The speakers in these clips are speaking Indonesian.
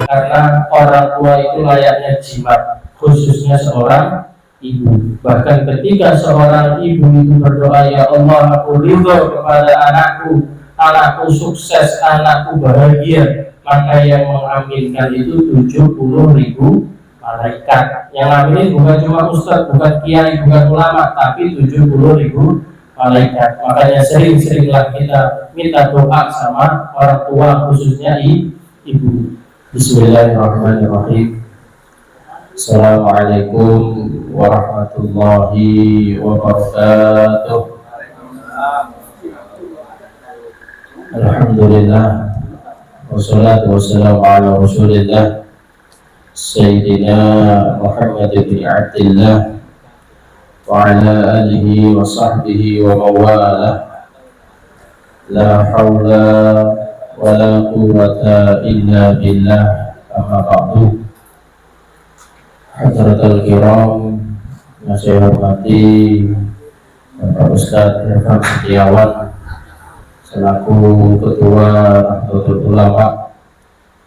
karena orang tua itu layaknya jimat, khususnya seorang ibu. Bahkan ketika seorang ibu itu berdoa, ya Allah, aku ridho kepada anakku sukses, anakku bahagia, maka yang mengaminkan itu 70.000 malaikat. Yang aminin bukan cuma ustaz, bukan kiai, bukan ulama, tapi 70.000 malaikat. Makanya sering-seringlah kita minta doa sama orang tua, khususnya ibu. Bismillahirrahmanirrahim. Assalamualaikum warahmatullahi wabarakatuh. Alhamdulillah, wassalatu wassalamu ala rasulillah Sayyidina Muhammad bin Abdillah wa ala alihi wa sahbihi wa mawalah. La hawla wa la quwwata illa billah. Amma ba'du. Hadratul kiram, yang saya hormati Bapak Ustadz Irfan Setiawan selaku Ketua Nahdlatul Ulama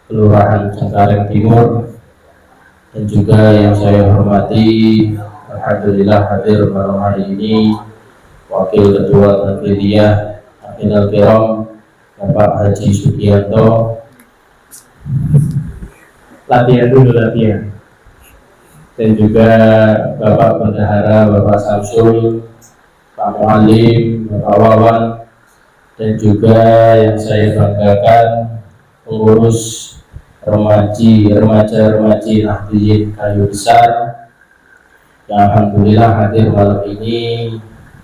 Kelurahan Cengkareng Timur, dan juga yang saya hormati, alhamdulillah hadir pada hari ini Wakil Ketua Tanfidiyah Akinal Kiram Bapak Haji Sugianto. Latihan. Dan juga Bapak Bendahara, Bapak Samsul, Pak Mu'alim, Bapak Wawan, dan juga yang saya banggakan pengurus remaja-remaji Nahdliyin Kayu Besar yang alhamdulillah hadir malam ini,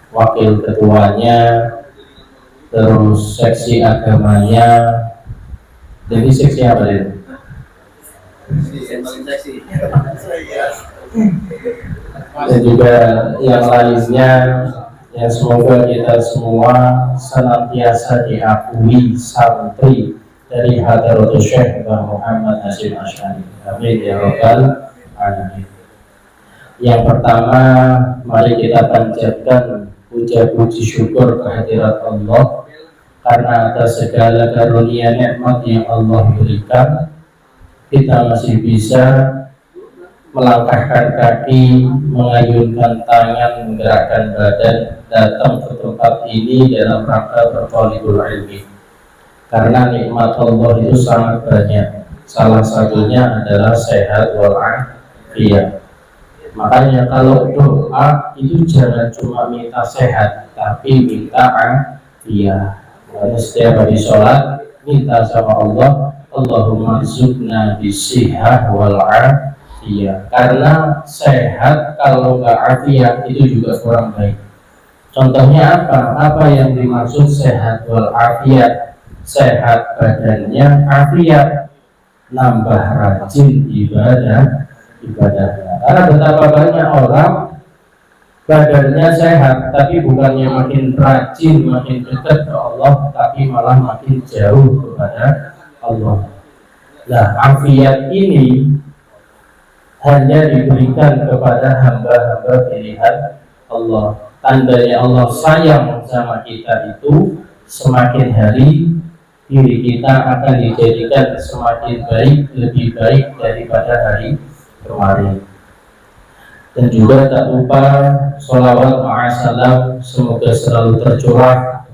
wakil ketuanya, terus seksi agamanya. Jadi seksi apa ini? Dan juga yang lainnya, yang semoga kita semua senantiasa diakui santri dari Hadratus Syekh Muhammad Hasyim Asy'ari. Amin ya rabbal alamin. Yang pertama, mari kita panjatkan puja-puji syukur kehadirat Allah karena atas segala karunia nikmat yang Allah berikan, kita masih bisa melangkahkan kaki, mengayunkan tangan, menggerakkan badan, datang ke tempat ini dalam rangka berthalibul ilmi. Karena nikmat Allah itu sangat banyak. Salah satunya adalah sehat wal afiyah. Makanya kalau doa itu jangan cuma minta sehat, tapi minta afiyah. Karena setiap hari sholat minta sama Allah, Allahumma rizukna bisihah wal afiyah. Karena sehat kalau nggak afiyah itu juga kurang baik. Contohnya apa? Apa yang dimaksud sehat wal afiyah? Sehat badannya, afiyat, nambah rajin ibadahnya. Karena betapa banyak orang badannya sehat, tapi bukannya makin rajin, makin dekat ke Allah, tapi malah makin jauh kepada Allah. Nah, afiyat ini hanya diberikan kepada hamba-hamba pilihan Allah. Tandanya Allah sayang sama kita itu semakin hari diri kita akan dijadikan semakin baik, lebih baik daripada hari kemarin. Dan juga tak lupa sholawat ma'asalam semoga selalu tercurah,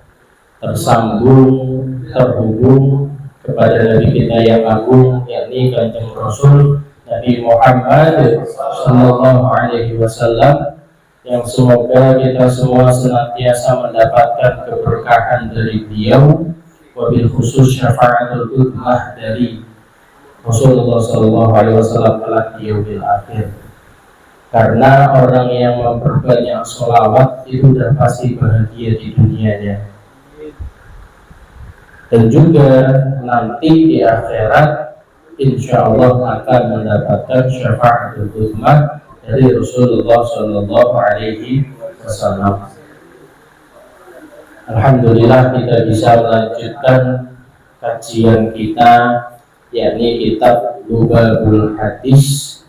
tersambung, terhubung kepada Nabi kita yang agung, yakni Kanjeng Rasul Nabi Muhammad Sallallahu Alaihi Wasallam, yang semoga kita semua senantiasa mendapatkan keberkahan dari beliau, wabil khusus syafa'atul udmah dari Rasulullah Sallallahu Alaihi Wasallam kelak di yaumil akhir. Karena orang yang memperbanyak sholawat itu sudah pasti bahagia di dunianya, dan juga nanti di akhirat insya Allah akan mendapatkan syafa'atul udmah dari Rasulullah Sallallahu Alaihi Wasallam. Alhamdulillah kita bisa melanjutkan kajian kita, yakni kitab Lubabul Hadis,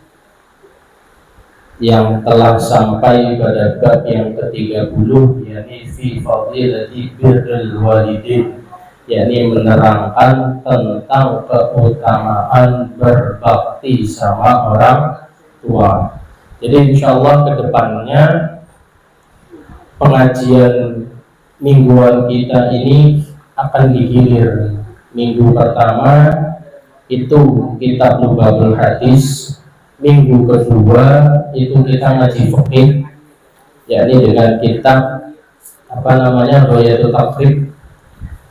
yang telah sampai pada bab yang ke-30, yakni fi fadilati birrul walidin, yakni menerangkan tentang keutamaan berbakti sama orang tua. Jadi insya Allah kedepannya pengajian mingguan kita ini akan digilir. Minggu pertama itu kitab Lughatul Hadis, minggu kedua itu kita ngaji fikih, yakni dengan kitab Ghayatul Taqrib.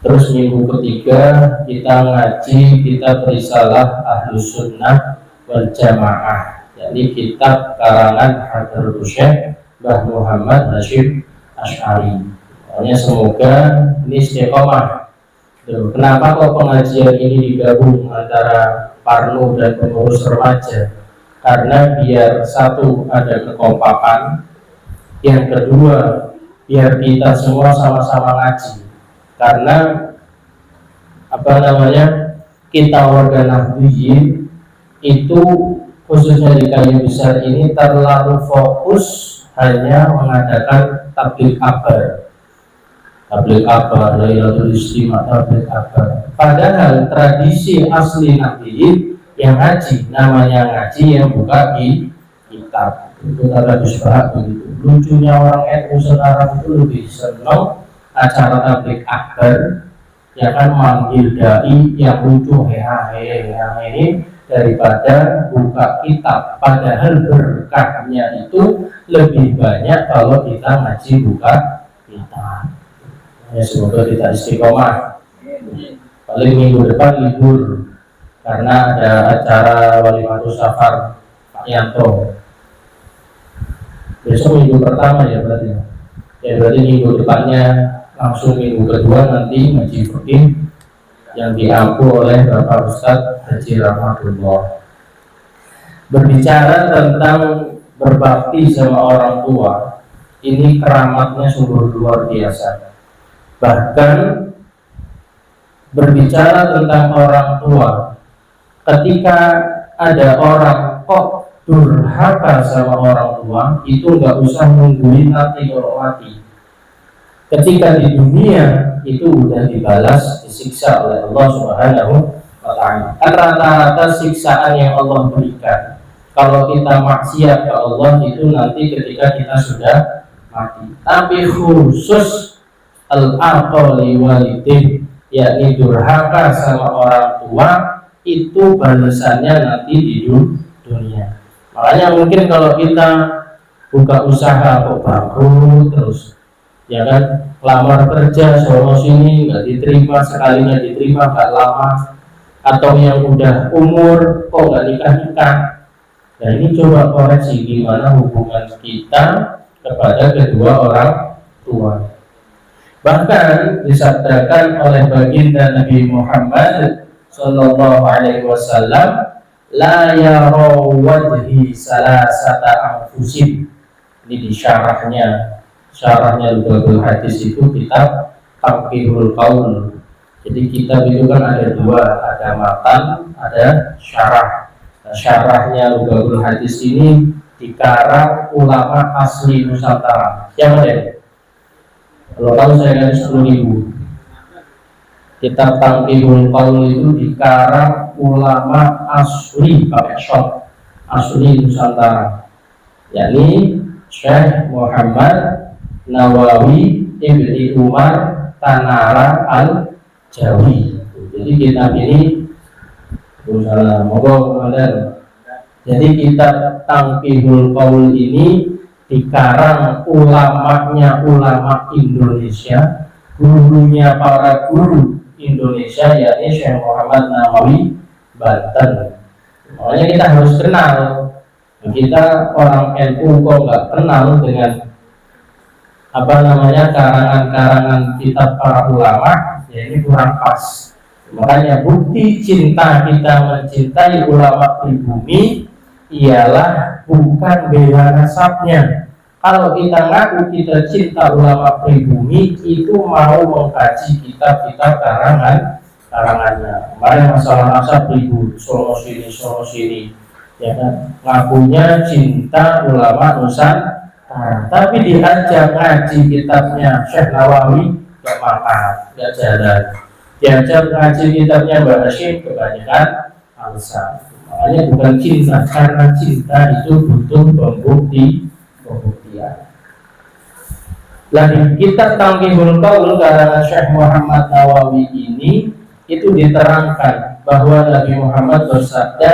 Terus minggu ketiga kita ngaji kitab Risalah Ahlus Sunnah wal Jamaah, yakni kitab karangan Hadratus Syekh Mbah Muhammad Hasyim Asy'ari. Makanya semoga ini istiqomah. Kenapa kok pengajian ini digabung antara Parnu dan pengurus remaja? Karena biar satu ada kekompakan, yang kedua biar kita semua sama-sama ngaji. Karena kita warga Nahdliyin itu khususnya di Kayu Besar ini terlalu fokus hanya mengadakan tabligh akbar, Lailatul Istimewa, tabligh akbar. Padahal tradisi asli Nahdliyin yang ngaji, namanya ngaji yang buka di kitab. Itu kata Gus Bahak begitu. Lucunya orang NU sekarang itu lebih senang acara tabligh akbar, ya kan, manggil dai yang lucu hehehe daripada buka kitab. Padahal berkahnya itu lebih banyak kalau kita ngaji buka kitab. Ya, semoga kita istiqomah. Paling minggu depan libur karena ada acara Walimatus Safar Pak Yanto. Besok minggu pertama ya berarti. Ya berarti minggu depannya langsung minggu kedua nanti ngaji fikih yang diampu oleh Bapak Ustadz Haji Rahmatullah. Berbicara tentang berbakti sama orang tua, ini keramatnya sungguh luar biasa. Bahkan berbicara tentang orang tua, ketika ada orang kok durhaka sama orang tua, itu nggak usah nungguin nanti kalau mati. Ketika di dunia itu udah dibalas, disiksa oleh Allah Subhanahu wa Ta'ala. Kan rata-rata siksaan yang Allah berikan kalau kita maksiat ke Allah itu nanti ketika kita sudah mati. Tapi khusus al-aqali walidin, yakni durhaka sama orang tua, itu balasannya nanti di dunia. Makanya mungkin kalau kita buka usaha kok bangkrut terus, ya kan, lamar kerja sono sini nggak diterima, sekalinya diterima nggak lama, atau yang udah umur kok nggak nikah. Nah ini coba koreksi gimana hubungan kita kepada kedua orang tua. Bahkan disabdakan oleh baginda Nabi Muhammad Sallallahu Alaihi Wasallam, la yara wajhi salasata anfusin. Ini di syarahnya Lughatul Hadis itu kitab Taqihul Qaul. Jadi kitab itu kan ada dua, ada matan, ada syarah. Nah, syarahnya Lughatul Hadis ini dikarang ulama asli Nusantara. Siapa deh? Kalau tahu saya kasih 10.000. Kitab Taqihul Qaul itu dikarang ulama asli pakai shot, asli Nusantara, yakni Syekh Muhammad Nawawi Ibni Umar Tanara Al-Jawi. Jadi kitab ini jadi kitab Taqihul Qaul ini dikarang ulamanya ulama Indonesia, gurunya para guru Indonesia, yakni Syekh Muhammad Nawawi Banten. Makanya kita harus kenal. Kita orang NU kok nggak kenal dengan karangan-karangan kitab para ulama, ya ini kurang pas. Makanya bukti cinta kita mencintai ulama pribumi ialah bukan bela nasabnya. Kalau kita ngaku kita cinta ulama pribumi, itu mau mengkaji kitab-kitab karangannya. Kemarin masalah nasab pribumi, sono sini, ya kan? Ngakunya cinta ulama Nusantara, tapi diajak ngaji kitabnya Syekh Nawawi, gak makan, gak jalan. Diajak ngaji kitabnya Mbak Hashim kebanyakan alasan. Makanya bukan cinta, karena cinta itu butuh pembuktian. Lagi kitab Tanqihul Qaul karangan Syekh Muhammad Nawawi ini itu diterangkan bahwa Nabi Muhammad bersabda,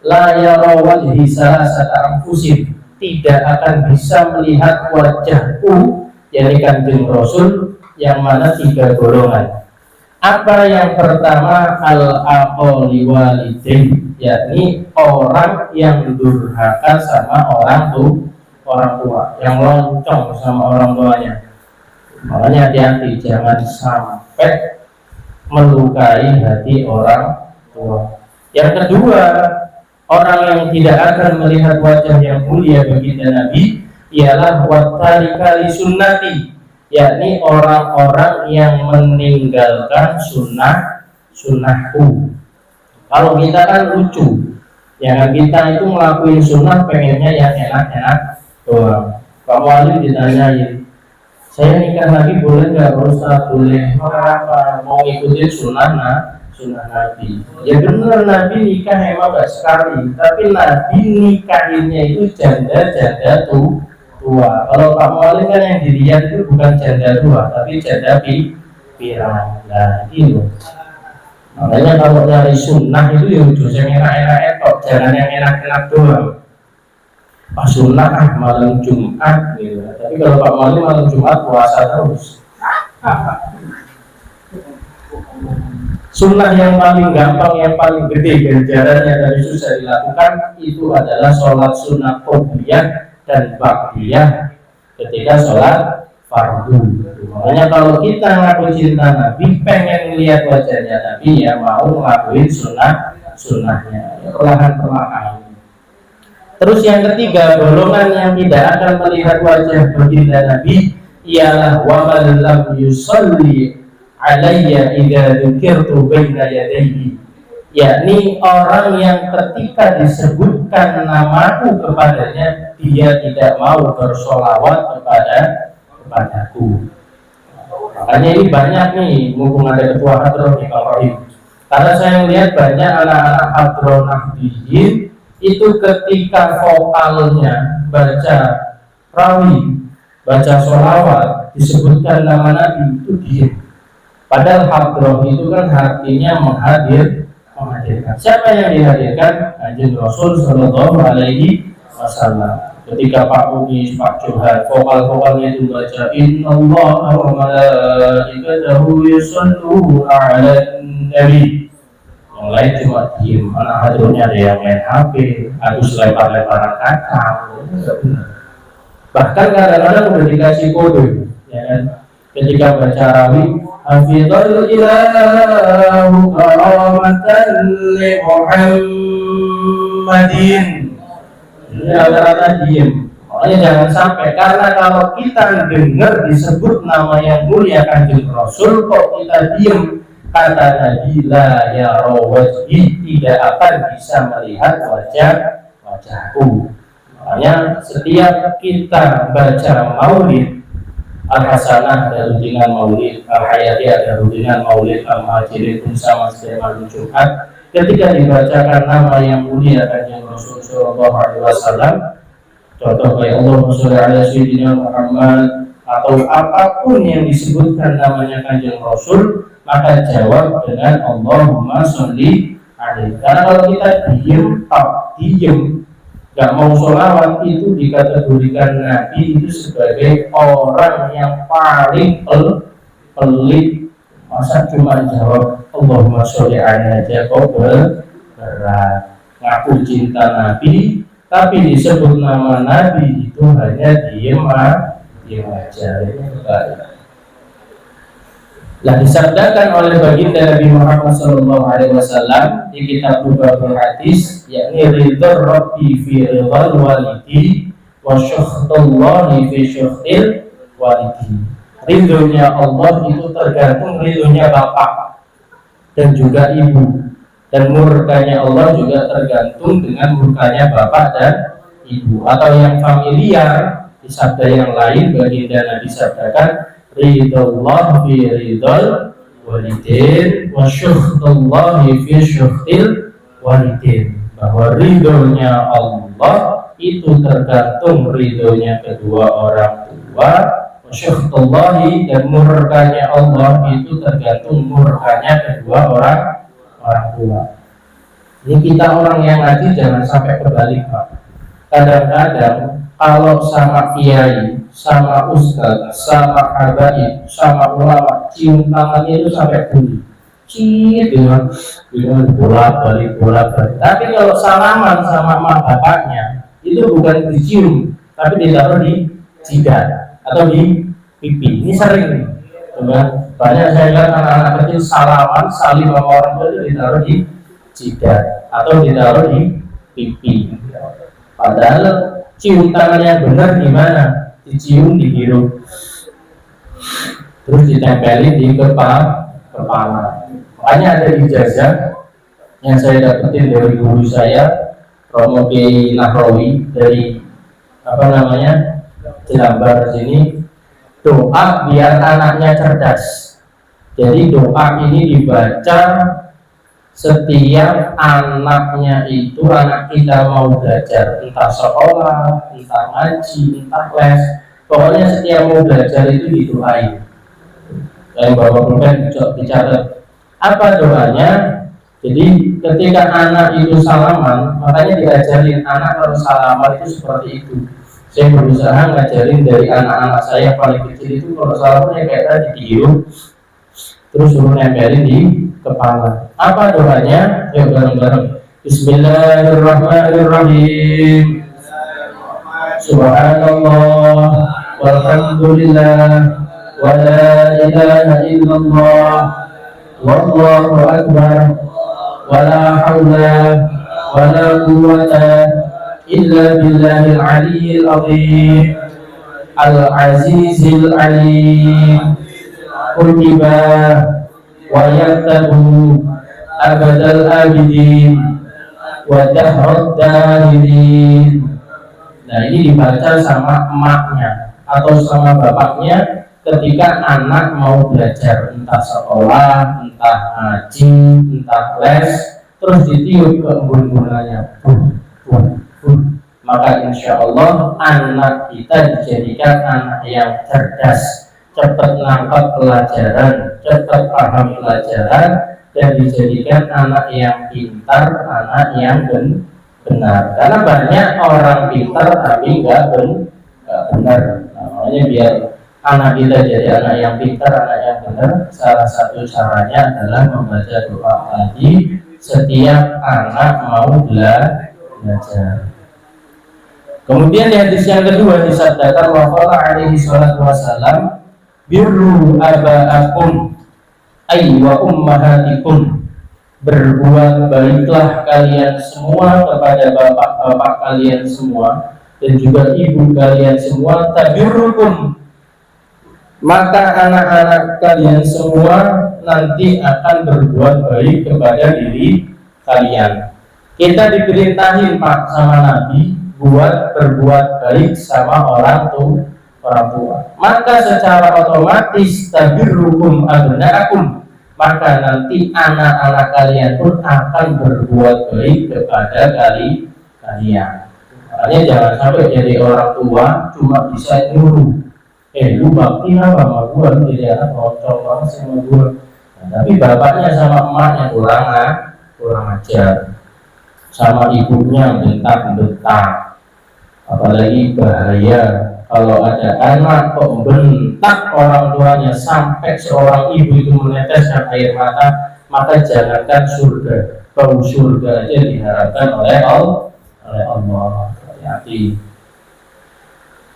la yara wajhi salasata anfusin, tidak akan bisa melihat wajahku, yakni Kanjeng Rasul, yang mana 3 golongan. Apa yang pertama? Al-aqali walidain, yakni orang yang durhaka sama orang tua, yang loncong sama orang tuanya. Makanya hati-hati, jangan sampai melukai hati orang tua. Yang kedua, orang yang tidak akan melihat wajah yang mulia baginda Nabi ialah watarika li sunnati, yakni orang-orang yang meninggalkan sunnahku. Kalau kita kan lucu, ya kita itu ngelakuin sunnah pengennya yang enak-enak doang. Pak Wali ditanyain, saya nikah lagi boleh nggak? Ustaz, boleh. Apa mau ikutin sunnah Nabi? Ya benar, Nabi nikah emang gak sekali, tapi Nabi nikahinnya itu janda tua. Kalau Pak Wali kan yang dilihat itu bukan janda tua, tapi janda pirang. Nah itu. Makanya kalau nyari sunnah itu ya udah yang enak-enak etok, jangan yang enak-enak doang. Pak sunnah malam Jumat gitu. Tapi kalau Pak Wali malam Jumat puasa terus. Sunnah yang paling gampang, yang paling gede ganjarannya dari susah dilakukan itu adalah sholat sunnah qobliyah dan ba'diyah ketika sholat fardu. Makanya kalau kita ngaku cinta Nabi, pengen lihat wajahnya Nabi, ya mau ngelakuin sunnahnya ya, perlahan-perlahan. Terus yang ketiga, golongan yang tidak akan melihat wajah baginda Nabi ialah wa man lam yusalli alayya idza dzukirtu baina yadayhi, yakni orang yang ketika disebutkan namaku kepadanya dia tidak mau bersolawat kepadaku. Makanya ini banyak nih, mumpung ada ketua hadroh nih Pak Rohim, karena saya melihat banyak anak-anak hadroh nahdiyin itu ketika vokalnya baca rawi, baca sholawat, disebutkan nama Nabi itu diam. Padahal hadroh itu kan artinya menghadirkan. Siapa yang dihadirkan? Kanjeng Rasul Sallallahu Alaihi Wasallam. Ketika Pak Bugis, Pak Johan, vokal-vokalnya itu baca Innallaha wa malaikatahu yusholluna 'alan nabi. Yang lain cuma diem, anak hadrohnya ada yang main HP, harus lempar-lemparan kaca. Bahkan kadang-kadang udah dikasih kode, ya kan? Ketika baca rawi, hafidhal ilahu karamatan li Muhammadin. Ini rata-rata diem. Makanya jangan sampai, karena kalau kita dengar disebut nama yang mulia Kanjeng Rasul kok kita diem, kata Nabi la yara wajhi, tidak akan bisa melihat wajahku. Makanya setiap kita baca maulid, Al-Hasanah ada rutinan maulid, Al-Hayati ada rutinan maulid, Al-Muhajirin pun sama seperti malam Jumat. Ketika dibacakan nama yang mulia Kanjeng Rasul Sallallahu Alaihi Wasallam, contoh kayak Allahumma sholli ala sayyidina Muhammad, atau apapun yang disebutkan namanya Kanjeng Rasul, maka jawab dengan Allahumma sholli alaihi. Karena kalau kita diem, gak mau sholawat, itu dikategorikan Nabi itu sebagai orang yang paling pelit. Masa cuma jawab Allahumma sholli alaihi aja kok berat. Ngaku cinta Nabi, tapi disebut nama Nabi itu hanya diem aja. Lah disabdakan oleh baginda Nabi Muhammad SAW di kitab beberapa hadis, yakni ridha Rabbi fi ridhal walidi wa syukhtullahi fi syukhtil walidi. Ridhonya Allah itu tergantung ridhonya bapak dan juga ibu, dan murkanya Allah juga tergantung dengan murkanya bapak dan ibu. Atau yang familiar di sabda yang lain, baginda Nabi sabdakan ridallah fi ridal walidin wa syukhtullahi fi syukhtil walidin, bahwa ridhonya Allah itu tergantung ridhonya kedua orang tua, wa syukhtullahi, dan murkanya Allah itu tergantung murkanya kedua orang tua. Ini kita orang yang ngaji jangan sampai kebalik, Pak. Kadang-kadang kalau sama kiai, sama ustadz, sama habaib, sama ulama, cium tangannya itu sampai bunyi, cium dengan bolak-balik. Tapi kalau salaman sama mak bapaknya itu bukan dicium, tapi ditaruh di jidat atau di pipi. Ini sering nih, banyak saya lihat anak-anak kecil salaman, salim sama orang tua itu ditaruh di jidat atau ditaruh di pipi. Padahal cium tangan yang benar gimana? Dicium di hidung, terus ditempelin di kepala. Makanya ada ijazah yang saya dapetin dari guru saya, Romo Kiai Nahrawi, dari Jelambar sini, doa biar anaknya cerdas. Jadi doa ini dibaca setiap anaknya itu, anak kita mau belajar, entah sekolah, entah ngaji, entah les, pokoknya setiap mau belajar itu didoain. Kayak Bapak Pulpen bicara apa doanya. Jadi ketika anak itu salaman, makanya diajarin anak kalau salaman itu seperti itu. Saya berusaha ngajarin dari anak-anak saya paling kecil itu kalau salamannya kayak tadi di hidung, terus suruh nempelin di kepala. Apa doanya? Yuk bareng-bareng. Bismillahirrahmanirrahim. Subhanallah walhamdulillah wa la ilaha illallah wallahu akbar wa la hawla wa la quwwata illa billahil aliyyil azim al-azizil alim. Kutiba wa yaktabu abadal abidin wa dahrad dahirin. Nah, ini dibaca sama emaknya atau sama bapaknya ketika anak mau belajar, entah sekolah, entah ngaji, entah les, terus ditiup ke embun-embunannya, maka insya Allah anak kita dijadikan anak yang cerdas, cepat nangkap pelajaran, cepat paham pelajaran, dan dijadikan anak yang pintar, anak yang benar. Karena banyak orang pintar tapi nggak benar. Namanya biar anak kita jadi anak yang pintar, anak yang benar, salah satu caranya adalah membaca doa tadi setiap anak mau belajar. Kemudian di hadis yang kedua disabdakan wa alaihi salatu wasalam, birru aba'akum ay wa ummahatikum, berbuat baiklah kalian semua kepada bapak-bapak kalian semua dan juga ibu kalian semua, tabirrukum, maka anak-anak kalian semua nanti akan berbuat baik kepada diri kalian. Kita diperintahin Pak sama Nabi buat berbuat baik sama orang tua. Maka secara otomatis tabirrukum abna'akum, maka nanti anak-anak kalian pun akan berbuat baik kepada kalian. Makanya jangan sampai jadi orang tua cuma bisa nyuruh, lu bakti apa sama gua, lu jadi anak moncong banget sama gua. Nah, tapi bapaknya sama emaknya kurang ajar, sama ibunya bentak-bentak. Apalagi bahaya kalau ada anak kok bentak orang tuanya sampai seorang ibu itu meneteskan air mata, maka jangankan surga, bau surga aja diharapkan oleh Allah. Hati-hati.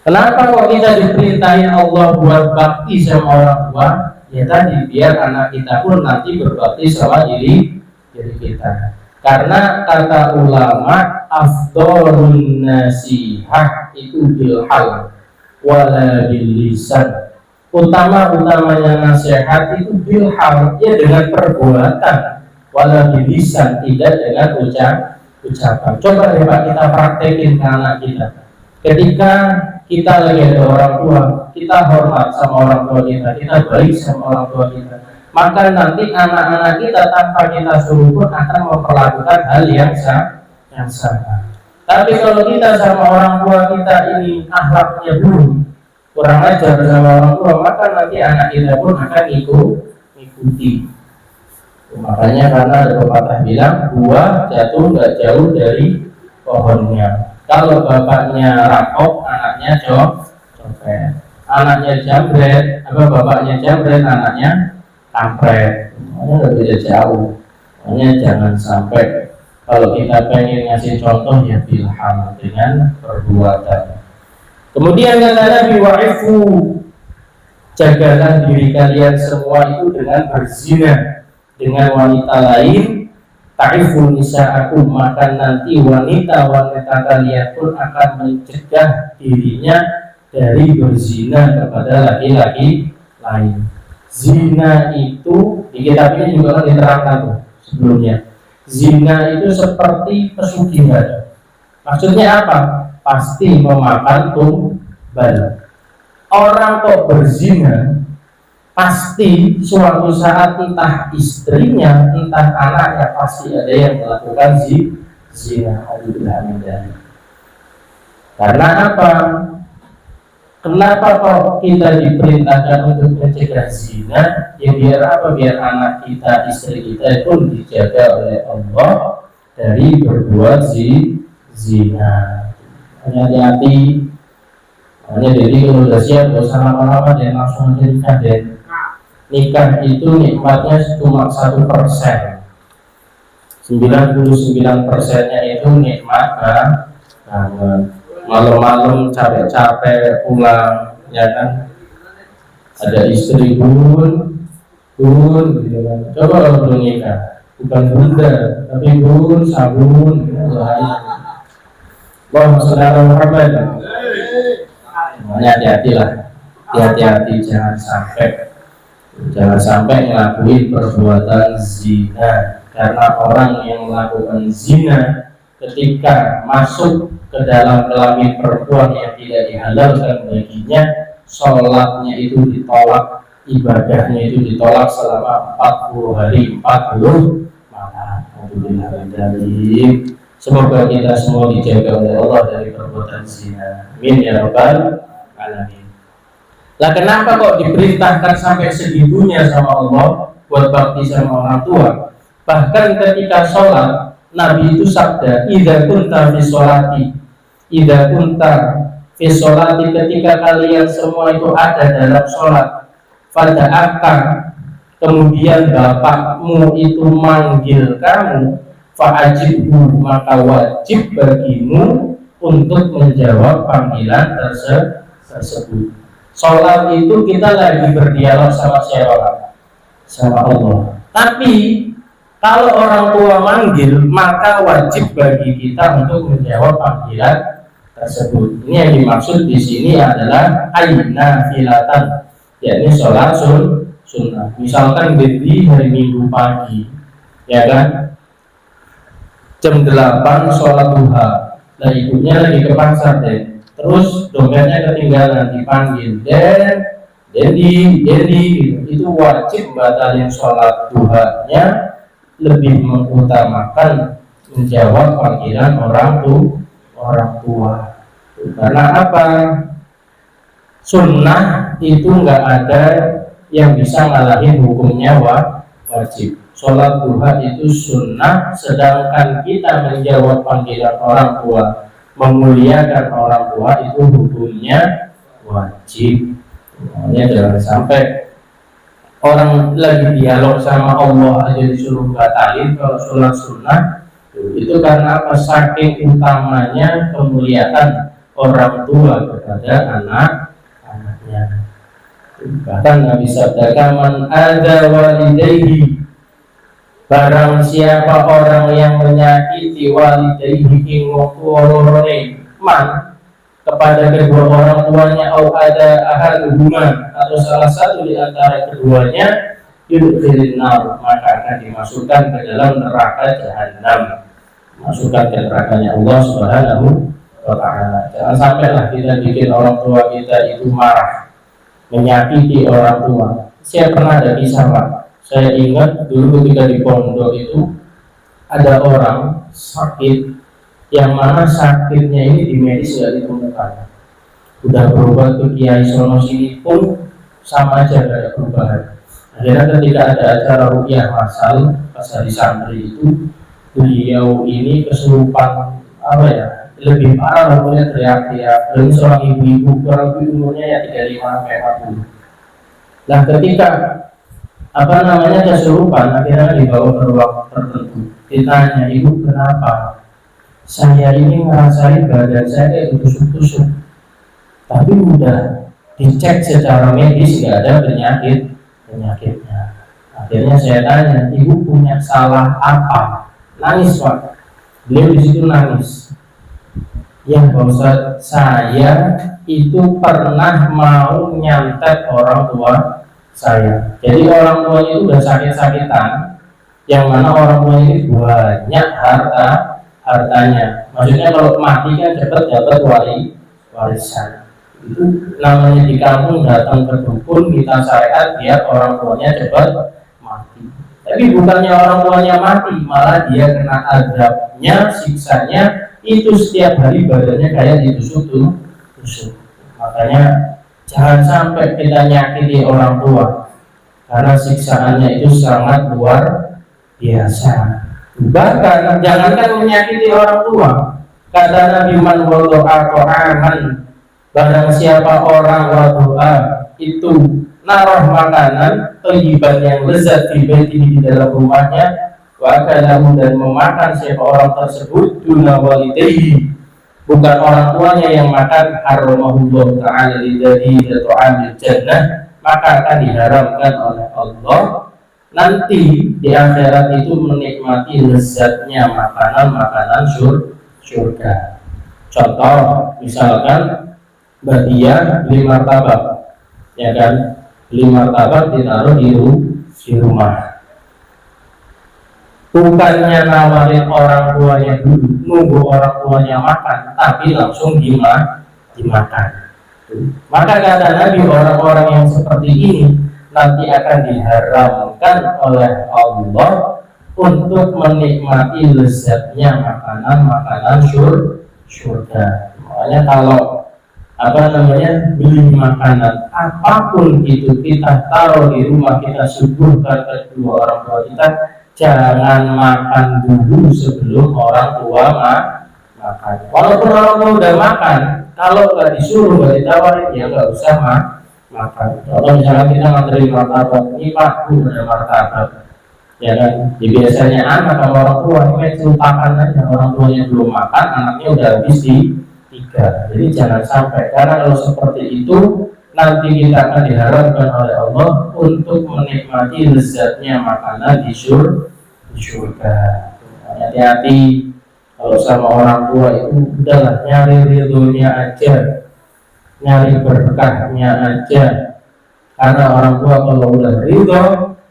Kenapa kok kita diperintahin Allah buat bakti sama orang tua? Ya tadi biar anak kita pun nanti berbakti sama diri kita. Karena kata ulama, afdhalun nasihah itu bilhal wala bilisan. Utama-utamanya nasihat itu bilhal, ya dengan perbuatan, wala bilisan, tidak dengan ucapan. Coba ya Pak, kita praktekin ke anak kita. Ketika kita lagi ada orang tua, kita hormat sama orang tua kita baik sama orang tua kita. maka nanti anak-anak kita tanpa kita suruh pun akan memperlakukan hal yang sama. Tapi kalau kita sama orang tua kita ini akhlaknya buruk, kurang ajar sama orang tua, maka nanti anak kita pun akan ikuti. Makanya karena ada pepatah bilang, buah jatuh nggak jauh dari pohonnya. Kalau bapaknya rampok, anaknya copet. Anaknya jambret, bapaknya jambret, anaknya kampret. Makanya nggak beda jauh. Makanya jangan sampai kalau kita pengen ngasih contoh ya bilham dengan perbuatan. Kemudian kata Nabi, wa'ifu, jagalah diri kalian semua itu dengan berzina dengan wanita lain. Ta'ifun nisa'akum, maka nanti wanita-wanita kalian pun akan mencegah dirinya dari berzina kepada laki-laki lain. Zina itu di kitab ini juga diterangkan tuh sebelumnya. Zina itu seperti pesugihan. Maksudnya apa? Pasti memakan tumbal. Orang kok berzina, pasti suatu saat entah istrinya, entah anaknya pasti ada yang melakukan zina. Karena apa? Kenapa kok kita diperintahkan untuk mencegah zina? Ya biar apa? Biar anak kita, istri kita pun dijaga oleh Allah dari berbuat zina. Hati-hati. Hanya jadi kalau sudah siap, gak usah lama-lama dan langsung nikah deh. Nikah itu nikmatnya cuma 1%. 99%-nya itu nikmat banget. Malam-malam capek-capek pulang, ya kan? Ada istri bun, gitu kan. Coba kalau belum nikah, bukan bunda, tapi bun, sabun, gitu. Wah, saudara Muhammad. Hati-hatilah, hati-hati jangan sampai ngelakuin perbuatan zina. Karena orang yang melakukan zina ketika masuk ke dalam kelamin perempuan yang tidak dihalalkan baginya, sholatnya itu ditolak, ibadahnya itu ditolak selama 40 hari 40 malam. Semoga kita semua dijaga oleh Allah dari perbuatan zina. Amin ya rabbal alamin. Lah kenapa kok diperintahkan sampai segitunya sama Allah buat bakti sama orang tua? Bahkan ketika sholat, Nabi itu sabda, idza kunta fi sholati, ketika kalian semua itu ada dalam sholat, pada akan kemudian bapakmu itu manggil kamu, fa'ajibhu, maka wajib bagimu untuk menjawab panggilan tersebut. Sholat itu kita lagi berdialog sama siapa? Sama Allah. Tapi kalau orang tua manggil, maka wajib bagi kita untuk menjawab panggilan tersebut. Ini yang dimaksud di sini adalah aina filatan, yakni sholat sunnah. Misalkan di hari Minggu pagi, ya kan, jam 8 sholat duha, dan ibunya lagi ke pasar deh, terus dompetnya ketinggalan, dipanggil Dedi, itu wajib batalin sholat duhanya, lebih mengutamakan menjawab panggilan orang tua. Karena apa? Sunnah itu nggak ada yang bisa ngalahin hukumnya wajib. Sholat duha itu sunnah, sedangkan kita menjawab panggilan orang tua, memuliakan orang tua itu hukumnya wajib. Makanya jangan sampai orang lagi dialog sama Allah aja disuruh batalin kalau sholat sunnah. Itu karena apa? Saking utamanya kemuliaan orang tua kepada anak-anaknya. Bahkan Nabi sabdakan, man ada walidayhi, barang siapa orang yang menyakiti walidayhi ing wong man, kepada kedua orang tuanya, atau ada ahaduhuma, atau salah satu di antara keduanya, yudkhilin nar, maka akan dimasukkan ke dalam neraka jahanam, masukkan ke nerakanya Allah Subhanahu wa ta'ala. Jangan sampailah kita bikin orang tua kita itu marah, menyakiti orang tua. Saya pernah ada kisah Pak, Saya ingat dulu ketika di pondok itu ada orang sakit yang mana sakitnya ini di medis nggak ditemukan. Udah berobat ke kiai sono sini pun sama aja nggak ada perubahan. Akhirnya ketika ada acara ruqyah masal pas hari santri itu, beliau ini kesurupan apa ya, lebih parah, namanya teriak-teriak. Dan seorang ibu-ibu, kurang lebih umurnya ya 35-40. Nah ketika apa namanya kesurupan, akhirnya dibawa ke ruang tertentu. Ditanya, ibu kenapa? Saya ini ngerasain badan saya kayak tusuk-tusuk, tapi udah dicek secara medis nggak ada penyakitnya. Akhirnya saya tanya, ibu punya salah apa? Nangis Pak. Beliau di situ nangis. Ya Pak Ustadz, saya itu pernah mau nyantet orang tua saya. Jadi orang tuanya itu udah sakit-sakitan, yang mana orang tuanya ini banyak hartanya. Maksudnya kalau mati kan cepat dapat warisan. Itu namanya di kampung datang ke dukun, kita syariat biar orang tuanya cepat mati. Tapi bukannya orang tuanya mati, malah dia kena azabnya, siksanya itu setiap hari badannya kayak ditusuk. Makanya jangan sampai kita nyakiti orang tua, karena siksaannya itu sangat luar biasa. Bahkan jangankan menyakiti orang tua, kata Nabi man wadu'a ta'aman, barang siapa orang wadu'a itu naruh makanan thayyiban yang lezat di dalam rumahnya, wa akalahu dan memakan siapa orang tersebut duna walidayhi, bukan orang tuanya yang makan, haramahullah ta'ala lidayhi ta'amil jannah, maka akan diharamkan oleh Allah nanti di akhirat itu menikmati lezatnya makanan surga. Contoh misalkan bagian beli martabak, ya kan, beli martabak ditaruh di rumah. Bukannya nawarin orang tuanya dulu, nunggu orang tuanya makan, tapi langsung dimakan. Maka kata Nabi, orang-orang yang seperti ini nanti akan diharamkan oleh Allah untuk menikmati lezatnya makanan surga. Makanya kalau beli makanan apapun itu kita taruh di rumah, kita suguhkan ke kedua orang tua kita, jangan makan dulu sebelum orang tua makan. Walaupun orang tua udah makan, kalau nggak disuruh, nggak ditawarin, ya nggak usah makan. Kalau misalnya kita ngantri martabak, ini Pak, ada martabak, ya kan? Biasanya anak sama orang tua ini ceritakan aja, orang tuanya belum makan, anaknya udah habis di 3. Jadi jangan sampai, karena kalau seperti itu nanti kita akan diharapkan oleh Allah untuk menikmati lezatnya makanan di surga. Hati-hati kalau sama orang tua itu, udahlah nyari ridhonya aja, nyari berkahnya aja. Karena orang tua kalau udah ridho,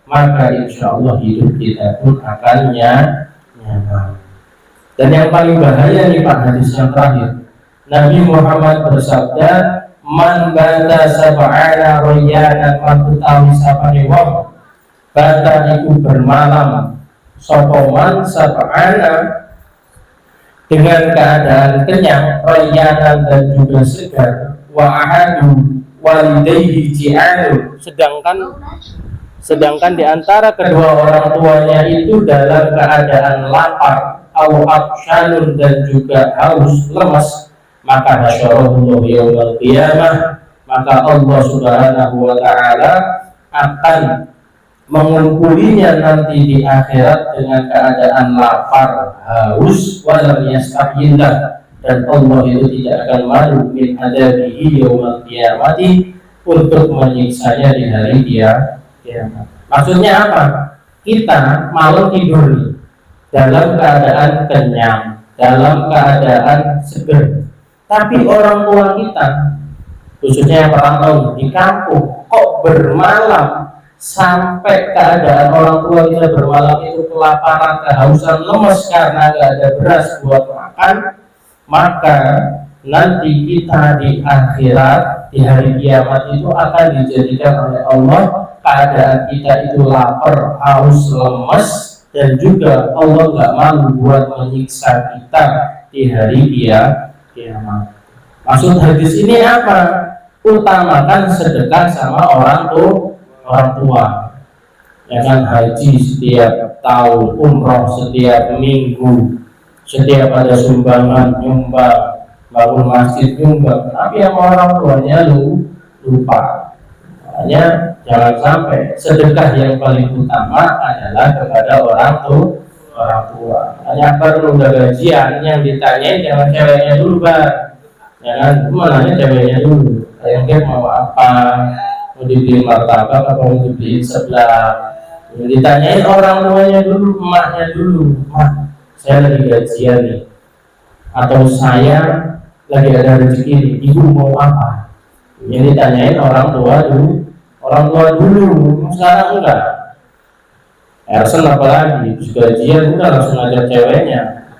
maka insya Allah hidup kita pun akan nyaman. Dan yang paling bahaya nih Pak, hadis yang terakhir, Nabi Muhammad bersabda, man bata sab'ana rayyanan matutawi sapane wong bata iku bermalam sopoman sab'ana dengan keadaan kenyang, rayyanan dan juga segar, wa ahadu walidayhi ji'anu, sedangkan di antara kedua orang tuanya itu dalam keadaan lapar, au atsyanun dan juga haus lemas, maka hasyarahullah yaumil qiyamah, maka Allah Subhanahu wa ta'ala akan mengumpulinya nanti di akhirat dengan keadaan lapar, haus, walam yastahillah, dan Allah itu tidak akan malu min adabihi yaumil qiyamati, untuk menyiksanya di hari kiamat. Maksudnya apa? Kita malam tidur nih, dalam keadaan kenyang, dalam keadaan seger, tapi orang tua kita, khususnya yang perantau di kampung, kok bermalam sampai keadaan orang tua kita bermalam itu kelaparan, kehausan, lemes karena gak ada beras buat makan, maka nanti kita di akhirat, di hari kiamat itu akan dijadikan oleh Allah keadaan kita itu lapar, haus, lemes, dan juga Allah nggak malu buat menyiksa kita di hari kiamat. Maksud hadis ini apa? Utamakan sedekah sama orang tua. Ya kan, haji setiap tahun, umroh setiap minggu, setiap ada sumbangan nyumbang, bangun masjid nyumbang, tapi yang orang tuanya lupa. Makanya jangan sampai sedekah yang paling utama adalah kepada orang tua. Hanya baru udah gajian yang ditanyain jangan ceweknya dulu, Pak. Jangan nanya ceweknya dulu. Yang dia mau apa? Mau dibeli martabak atau mau dibeli sebelah? Ditanyain orang tuanya dulu, emaknya dulu. Mak, saya lagi gajian nih, atau saya lagi ada rezeki nih, ibu mau apa? Yang ditanyain orang tua dulu. Sekarang enggak. Ersen apalagi gajian udah langsung ajak ceweknya,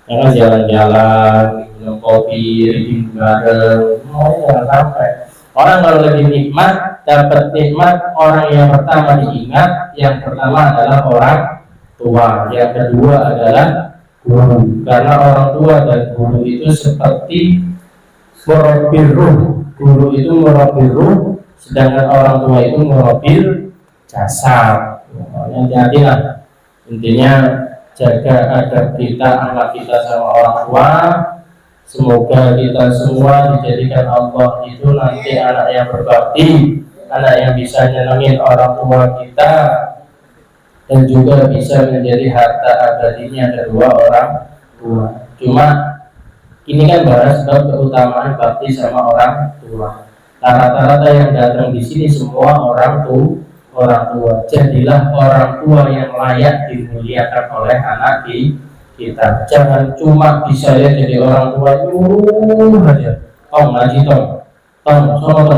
jangan jalan-jalan, minum kopi, reading bareng. Jangan sampai. Orang kalau lagi nikmat, dapat nikmat, orang yang pertama diingat, yang pertama adalah orang tua, yang kedua adalah guru. Karena orang tua dan guru itu seperti murabbil ruh. Guru itu murabbil ruh, sedangkan orang tua itu murabbil jasad. Hati-hatilah. Intinya jaga adab kita, anak kita sama orang tua. Semoga kita semua dijadikan Allah itu nanti anak yang berbakti, anak yang bisa nyenengin orang tua kita, dan juga bisa menjadi harta abadinya kedua orang tua. Cuma ini kan bahas bab keutamaan bakti sama orang tua. Rata-rata yang datang di sini semua orang tua. Jadilah orang tua yang layak dimuliakan oleh anak kita. Jangan cuma bisa lihat jadi orang tua itu aja. Ngaji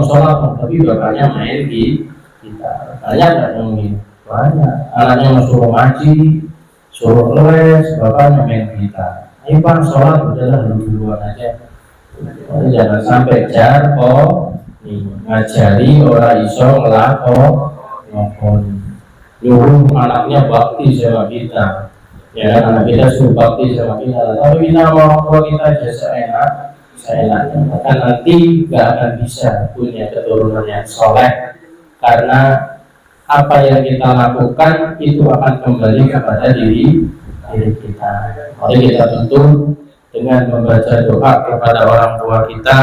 sholat, tapi bapaknya main di kita. Banyak nggak yang banyak. Anaknya mau suruh ngaji, suruh les, bapaknya main kita. Ayo Pak, sholat udahlah duluan aja. Jangan sampai ngajari orang iso nyuruh anaknya bakti sama kita. Ya kan, anak kita suruh bakti sama kita, tapi kita mau orang kita aja seenaknya, maka nanti gak akan bisa punya keturunan yang soleh, karena apa yang kita lakukan itu akan kembali kepada diri kita. Mari kita tutup dengan membaca doa kepada orang tua kita.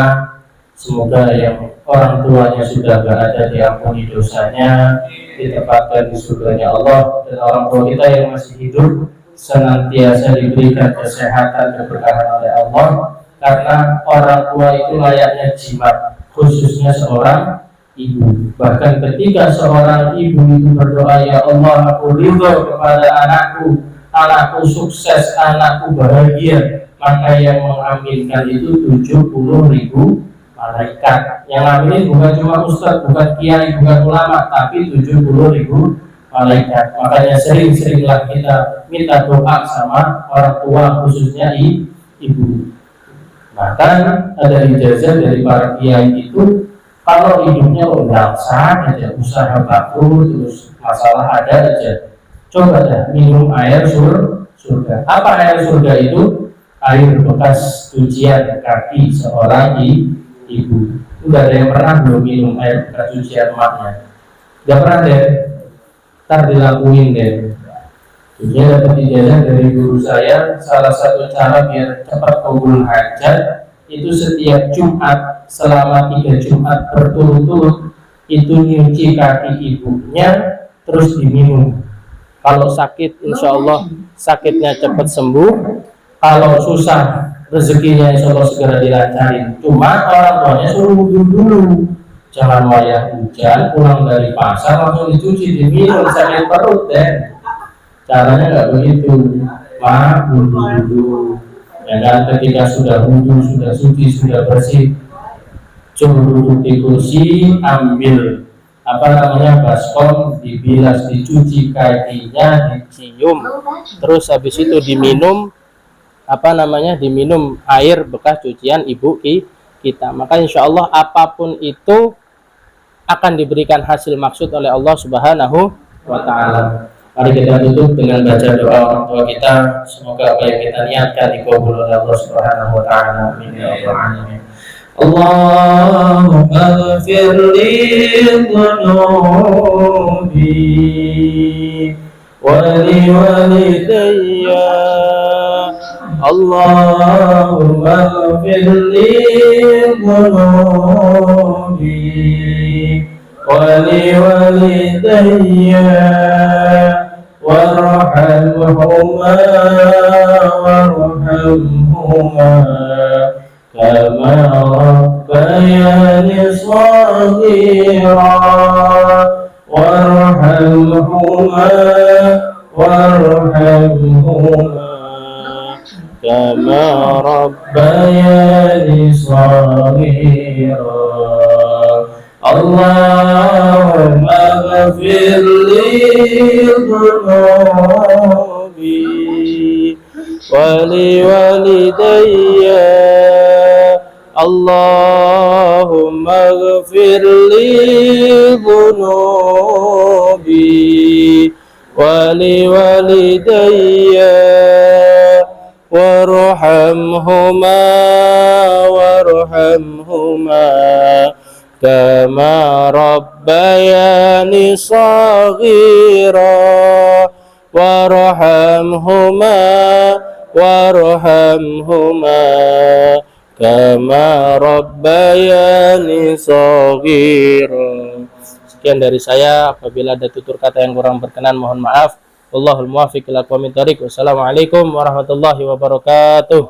Semoga yang orang tuanya sudah gak ada diampuni dosanya, ditempatkan di surganya Allah, dan orang tua kita yang masih hidup senantiasa diberikan kesehatan keberkahan oleh Allah, karena orang tua itu layaknya jimat, khususnya seorang ibu. Bahkan ketika seorang ibu itu berdoa, ya Allah, aku ridho kepada anakku sukses, anakku bahagia, maka yang mengaminkan itu 70.000 malaikat. Yang aminin bukan cuma ustaz, bukan kiai, bukan ulama, tapi 70.000 malaikat. Makanya sering-seringlah kita minta doa sama orang tua, khususnya ibu. Bahkan ada ijazah dari para kiai itu, kalau hidupnya langsang aja, usaha baku, terus masalah ada aja, coba dah minum air surga. Apa air surga itu? Air bekas cucian kaki seorang ibu. Udah ada yang pernah belum minum air bekas cucian emaknya? Gak pernah deh. Ntar dilakuin deh. Dia dapat ijazah dari guru saya, salah satu cara biar cepat kabul hajat itu setiap Jumat selama 3 Jumat berturut-turut itu nyuci kaki ibunya terus diminum. Kalau sakit insya Allah sakitnya cepat sembuh, kalau susah rezekinya insya Allah segera dilancarin. Cuma orang tuanya suruh wudhu dulu, jangan wayah hujan pulang dari pasar langsung dicuci diminum, sakit perut deh. Caranya nggak begitu, Pak, wudhu dulu. Ya kan, ketika sudah wudhu, sudah suci, sudah bersih, suruh duduk di kursi, ambil baskom, dibilas, dicuci kakinya, dicium, terus habis itu diminum diminum air bekas cucian ibu kita. Maka insya Allah apapun itu akan diberikan hasil maksud oleh Allah Subhanahu wa taala. Mari kita tutup dengan baca doa orang tua kita. Semoga apa yang kita niatkan dikabul oleh Allah Subhanahu wa taala. Amin ya rabbal alamin. Allahumma ighfir li dhunubi wa li walidayya. Allahumma ighfir li dhunubi wa li walidayya warhamhuma kama rabbayani shaghira warhamhuma kama rabbayani shaghira. Allahumma ighfir li dhunubi wa li walidayya. Allahumma ighfir li dhunubi wa li walidayya warhamhuma kama rabbayani shaghira warhamhuma kama rabbayani shaghira. Sekian dari saya. Apabila ada tutur kata yang kurang berkenan mohon maaf. Wallahul muwaffiq ila aqwamit thoriq. Wassalamualaikum warahmatullahi wabarakatuh.